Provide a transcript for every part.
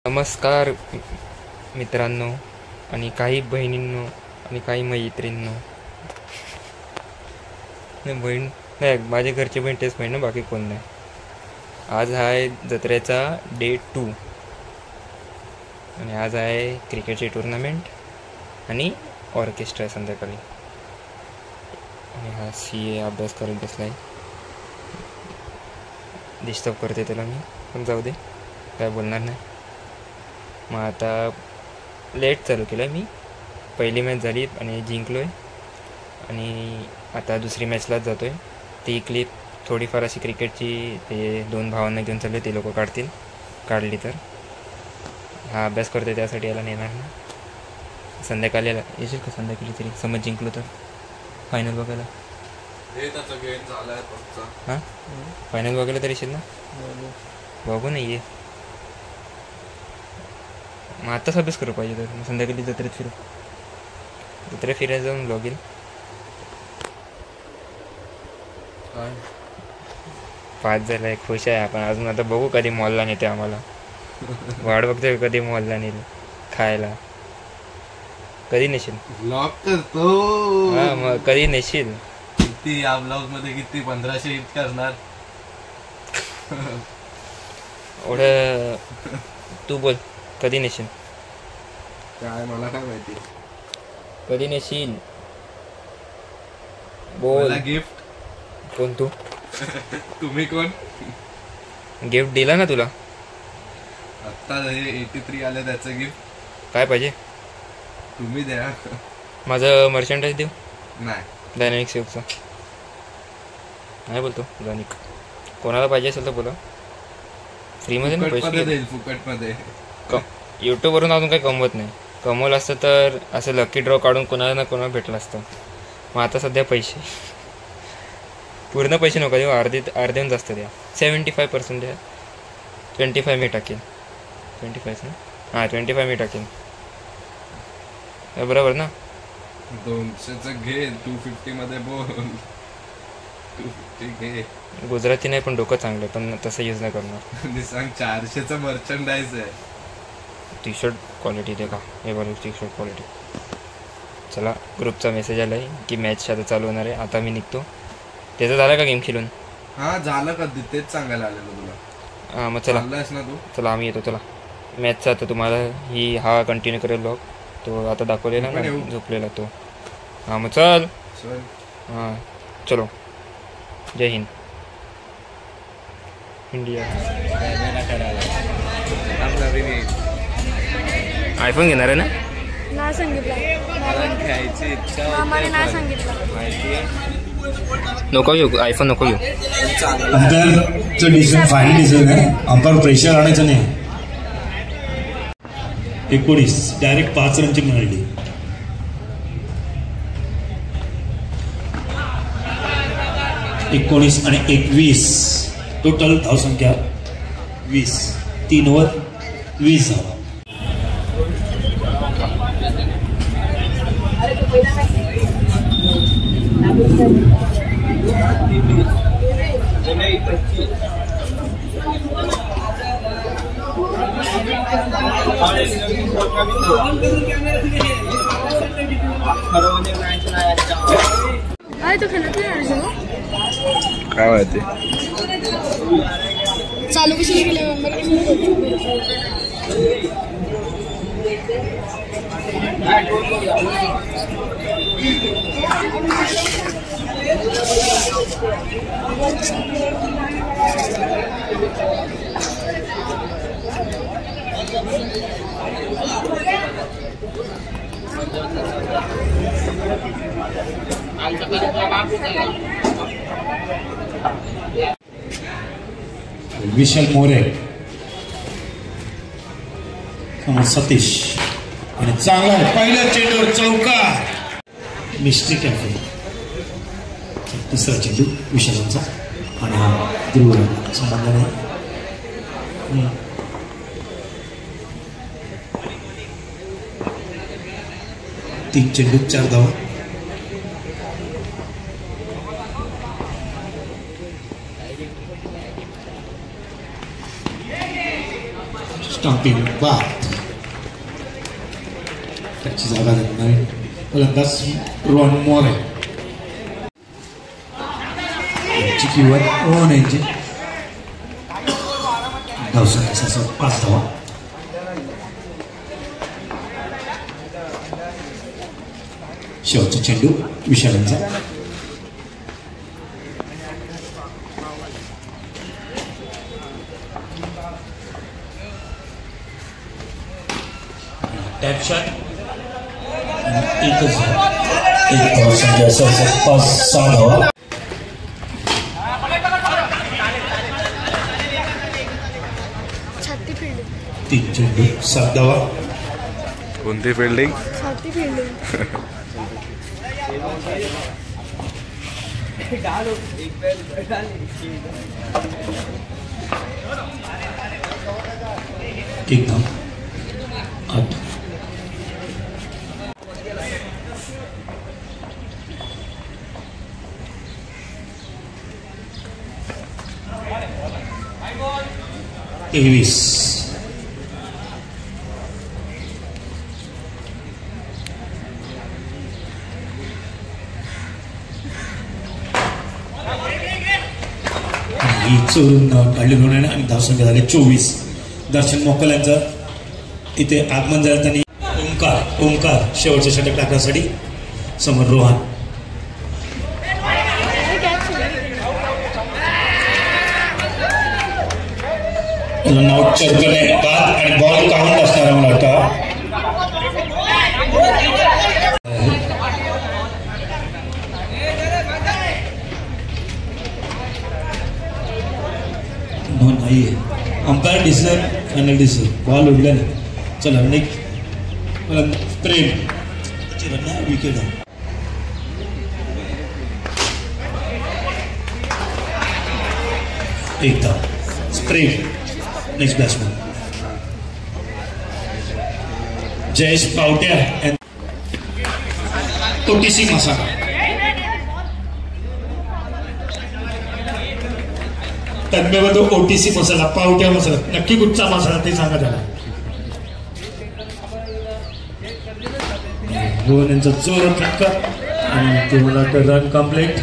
नमस्कार मित्रांनो आणि काही बहिणींनो आणि काही मैत्रिणींनो. नाही बहीण नाही, माझ्या घरची बहीण तेच बहीण ना, बाकी कोण नाही. आज आहे जत्रेचा डे 2 आणि आज आहे क्रिकेटची टुर्नामेंट आणि ऑर्केस्ट्रा संध्याकाळी. आणि हा CA अभ्यास करत बसलाय. डिस्टर्ब करते त्याला मी, पण जाऊ दे, काय बोलणार नाही. मग आता लेट चालू केलं मी. पहिली मॅच झाली आणि जिंकलो आहे आणि आता दुसरी मॅचलाच जातो आहे. ती क्लिप थोडीफार अशी क्रिकेटची ते 2 भावांना घेऊन चालले, ते लोक काढली तर. हा अभ्यास करतो त्यासाठी याला नेणार ना. संध्याकाळी येशील का संध्याकाळी तरी, समज जिंकलो तर फायनल बघायला. हां फायनल बघायला तरी येशील ना. बघू नाही ये मग आत्ताच अभ्यास करू पाहिजे तर. मग संध्याकाळी जत्रेत फिरायला जाऊन ब्लॉग येईल. 5 झालं आहे, खुश आहे आपण अजून. आता बघू कधी मॉलला नेते आम्हाला. वाट बघतोय कधी मॉलला नेईल खायला. कधी नेशील ब्लॉग करतो. हां मग कधी नेशील. किती या ब्लॉग मध्ये किती 1500 हिट करणार. एवढं तू बोल, कधी नेशील. काय मला काय माहिती. कधी नेशील बोल. गिफ्ट कोण तू. तुम्ही कोण. गिफ्ट दिला ना तुला आता 83 आले, त्याचं गिफ्ट काय पाहिजे. तुम्ही द्या. माझं मर्चंडाईज देऊ. नाही डायनॅमिक्स युगचं नाही बोलतो. जानिक कोणाला पाहिजे असेल तर बोला. फ्रीमध्ये ना पैसे देईल, फुकट मध्ये. यूट्यूबवरून अजून काही कमवत नाही. कमवलं असतं तर असं लकी ड्रॉ काढून कोणाला ना कोणाला भेटलं असतं. मग आता सध्या पैसे पूर्ण पैसे नको देऊ, अर्ध्याहून जास्त द्या. 75% द्या. 25 मी टाकेन. 25 ना. हां 25 मी टाकेन. बरोबर ना. 200चं घे, 250 मध्ये बोल. 250 घे. गुजराती नाही पण डोकं चांगलं, पण तसं यूज नाही करणार. सांग 400चं मर्चंडाईज आहे. टी शर्ट क्वालिटी दे का. हे बघ टी शर्ट क्वालिटी. चला ग्रुपचा मेसेज आला आहे की मॅच आता चालू होणार आहे. आता मी निघतो. त्याचं झालं का गेम खेळून. हां झालं कधी, तेच सांगायला आलेलो तुला. हां मग चला ना तू. चला आम्ही येतो. चला मॅचचा आता तुम्हाला हा कंटिन्यू करेल ब्लॉग. तो आता दाखवलेला ना झोपलेला तो. हां मग चल. हां चलो. जय हिंद. इंडिया. आयफोन घेणार आहे ना. नाही सांगितलं. मामाने नाही सांगितलं. नको घेऊ आयफोन, नको घेऊ. अंतरचं डिसिजन फायनल डिसिजन आहे. अंपायर प्रेशर आणायचं नाही. 19 डायरेक्ट 5 रनची मिळाली. एकोणीस आणि 21 टोटल धावसंख्या 20. 3 ओव्हर 20 धावा. आहे तो खेळत नाही. काय माहिती चालू कशी केलं. विशाल मोरे, सतीश आणि चांगला पहिल्या चेंडूवर चौकार. मिस्टेक आहे. तिसरा चेंडू विशालांचा आणि हा ध्रुव संबंध नाही. 3 चेंडूत 4 धावा. स्टॉम्पिंग बाद. त्याची जागा नवीन फलंदाज रॉन मोरे. यांची किंमत 1 यांची धावसंख्या 5 धावा. शेवटचा चेंडू विशालांचा. Tap shot. एकच धावसंख्या 5-6 धावा. छाती फिल्डिंग. 3 चेंडू 7 धावा. कोणती फिल्डिंग? छाती फिल्डिंग. एक धाव 8. तेवीस. ही चोरून काढली म्हणून आणि धावसंख्या झाले 24. दर्शन मोकल यांचं इथे आगमन झालं. त्यांनी ओंकार शेवटच्या षटक टाकण्यासाठी. समोर रोहन. रनआउट चर्कने बाद आणि बॉल काढून असणार मला वाटतं. नाहीये. Umpire decision final decision. Ball उडला नाही. चला नेक्स्ट प्रेम विकेट. एक धाव स्प्रेम. नेक्स्ट बॅट्समॅन जयेश पावट्या. ओटीसी मसाला. तन्मेबद्ध ओटीसी मसाला पावट्या मसाला नक्की कुठचा मसाला ते सांगा त्याला. भुवन यांचा जोर फटका आणि ते मला वाटतं रन कम्प्लीट.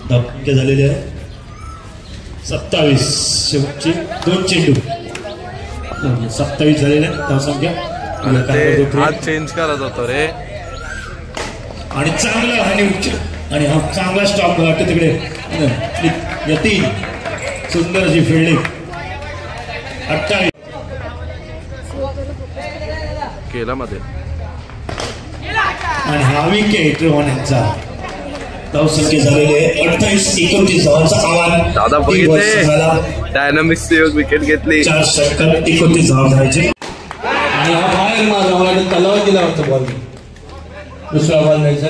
धावसंख्या झालेली आहे 27. शेवटची 2 चेंडू 27 झालेल्या धावसंख्या. हात चेंज करत होतो रे. आणि चांगला आणि उच्च आणि हा चांगला स्टॉप वाटतं तिकडे. यतीन सुंदर अशी फिल्डिंग. 28 केला मध्ये. आणि हा विकेट रोहनचा. धावसंख्या झालेले 28-29 धावांचा आव्हान. दादा बघितले डायनामिक्स विकेट घेतली. 4 षटकात 29 धावा करायचे. आणि हा बाहेर मारला मला तलावात गेला वाटतं बॉल. दुसरा बॉल द्यायचा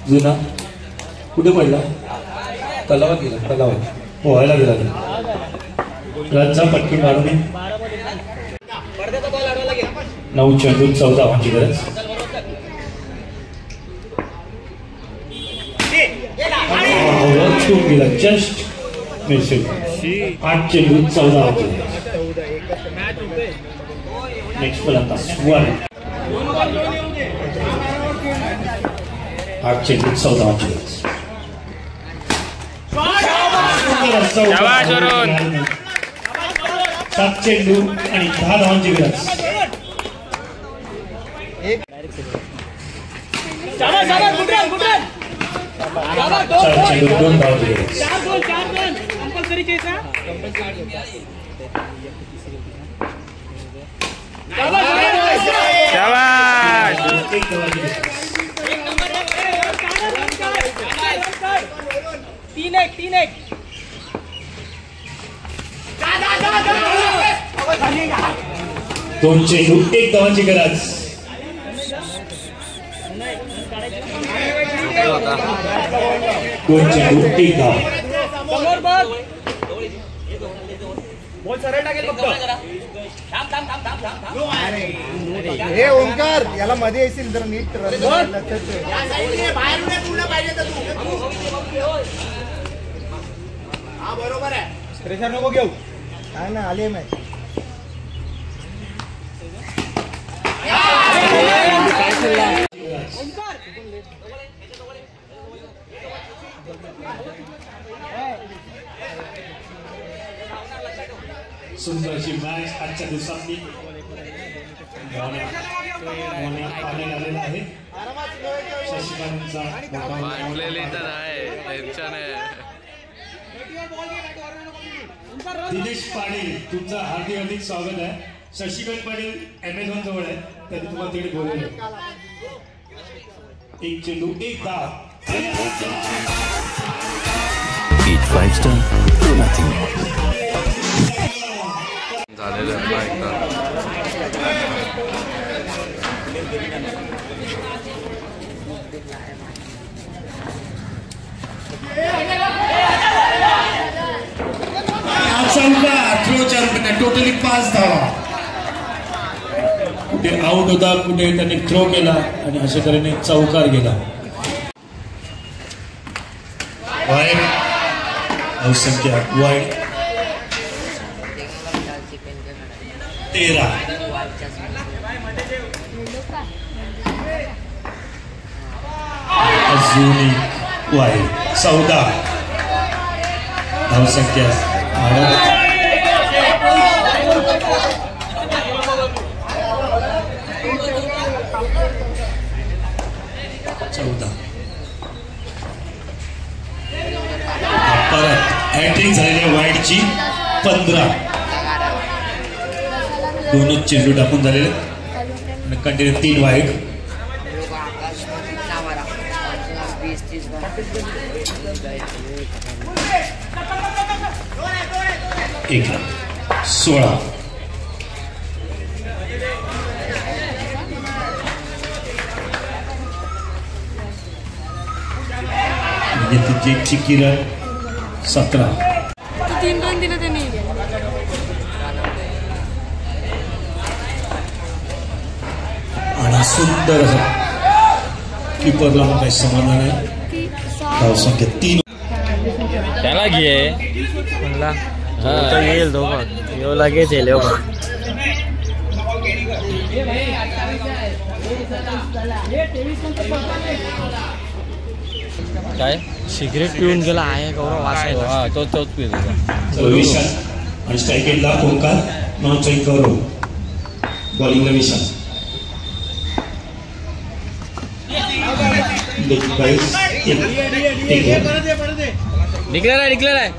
जुना कुठे पडला. तलावात गेला. तलावात पोहायला गेला. रनचा पटकन काढून 9 चेंडू 14 धावांची गरज. गेला जस्ट मिसिंग. 8 चेंडू 14 धावांची गरज. नेक्स्ट फलंदाज 8 चेंडू 14 धावांची गरज. 7 चेंडू आणि 10 धावांची गरज. 4 चेंडू 2 धावांची गरज. दोन चेंडू 1 धावांची गरज. 2 चेंडू 1 धाव. हे ओंकार याला मध्ये येशील जर नीट बरोबर आहे. प्रेशर नको घेऊ. हा ना आले माहिती सुंदर अशी मॅच आजच्या दिवसातली पाण्यात आलेला आहे. शशिकांतचा दिनेश पाटील तुमचं हार्दिक हार्दिक स्वागत आहे. शशिकांत पाटील अमेझॉन जवळ आहे, त्यांनी तुम्हाला तिकडे बोलवलं. एक चेंडू एक धाव. Eat 5 star, do nothing. Totally 5 धावा. कुठे आउट होता, कुठे त्यांनी थ्रो केला आणि अशा तऱ्हेने चौकार गेला. वाईट संख्या वाईट 13. अजूनही वाईट 14. धावसंख्या 14. परत हॅट्रिक झालेल्या वाईटची 15. दोनच चेंडू टाकून झालेले आणि कंटिन्यू 3 वाईट. एक 16. जेची किरण 17. 3 रन दिले त्यांनी. आणि सुंदर असं किपरला मग काही समाधान आहे. धावसंख्या 3. त्याला घे म्हणला तो येईल दोघं येऊ लागेच येईल काय सिगरेट पिऊन गेला आहे गौरव वासायला. हा तोच पितो. विशाल आणि स्ट्राईक एंडला ओंकार, नॉन स्ट्राईक गौरव, बॉलिंगला विशाल. डिक्लेअर आहे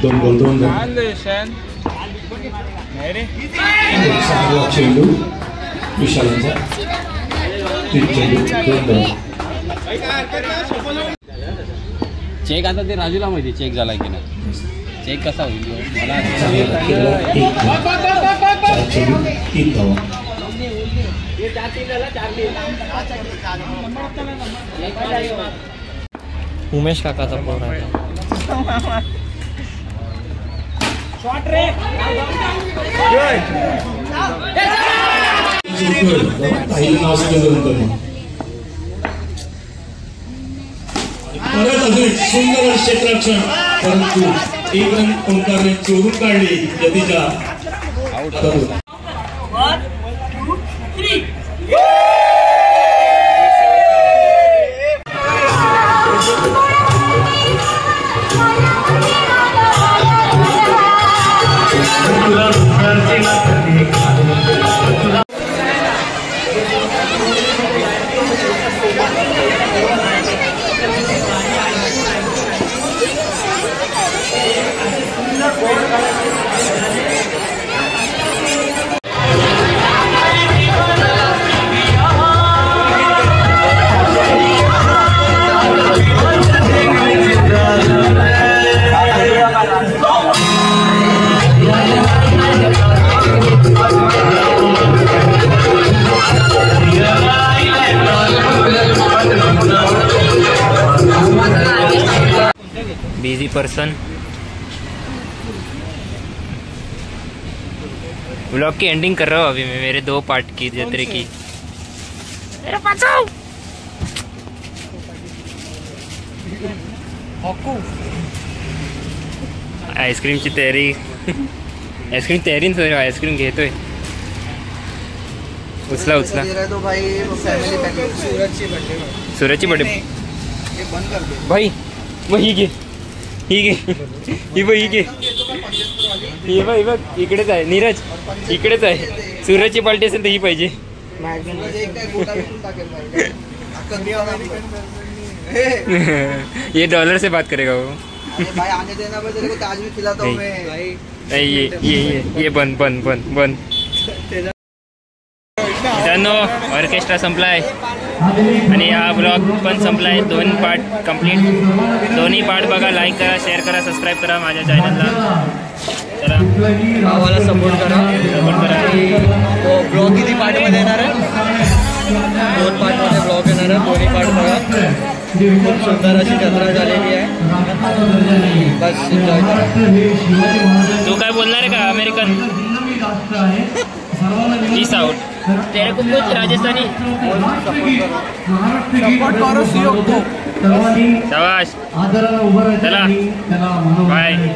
2 बॉल 2 रन. चेंडू विशालांचा 3 चेंडू 2 रन. चेक आता ते राजूला माहिती चेक झाला की नाही. चेक कसा होईल मला 4 चेंडू 3 धावा. उमेश काकाचा पोर आहे. परत अजून सुंदर क्षेत्ररक्षण, परंतु 1 रन ओंकारने चोरून काढली. जतीजा आउट. बिजी पर्सन व्लॉग की एंडिंग कर रहा हूँ अभी मैं मेरे 2 पार्ट की जत्रे की. आईस्क्रीमची तयारी आईस्क्रीम घेतोय. उचला उचला. तो भाई फॅमिली पॅक सूरजची बर्थडे हे बंद कर दे भाई. मग ही घे ही बघ ही बघ इकडेच आहे नीरज, इकडेच आहे. सूरजची पार्टी असेल तर ही पाहिजे. ये डॉलर से बात करेगा वो. भाई आने देना भाई, तेरे को ताज भी खिलाता हूँ मैं भाई. ये बंद. मित्रांनो ऑर्केस्ट्रा संपलाय आणि हा ब्लॉग पण संपलाय. 2 पार्ट कंप्लीट. दोन्ही पार्ट बघा. लाईक करा, शेअर करा, सबस्क्राईब करा माझ्या चॅनलला. चला भावाला सपोर्ट करा. ब्लॉग किती पार्टमध्ये येणार आहे? 2 पार्टमध्ये ब्लॉग येणार आहे. दोन्ही पार्ट बघा. खूप सुंदर अशी जत्रा झालेली आहे. बस एन्जॉय करा. तू काय बोलणार आहे का अमेरिकन? Peace out. तेरे को कुछ राजस्थानी सपोर्ट करो. शाबाश. चला बाय.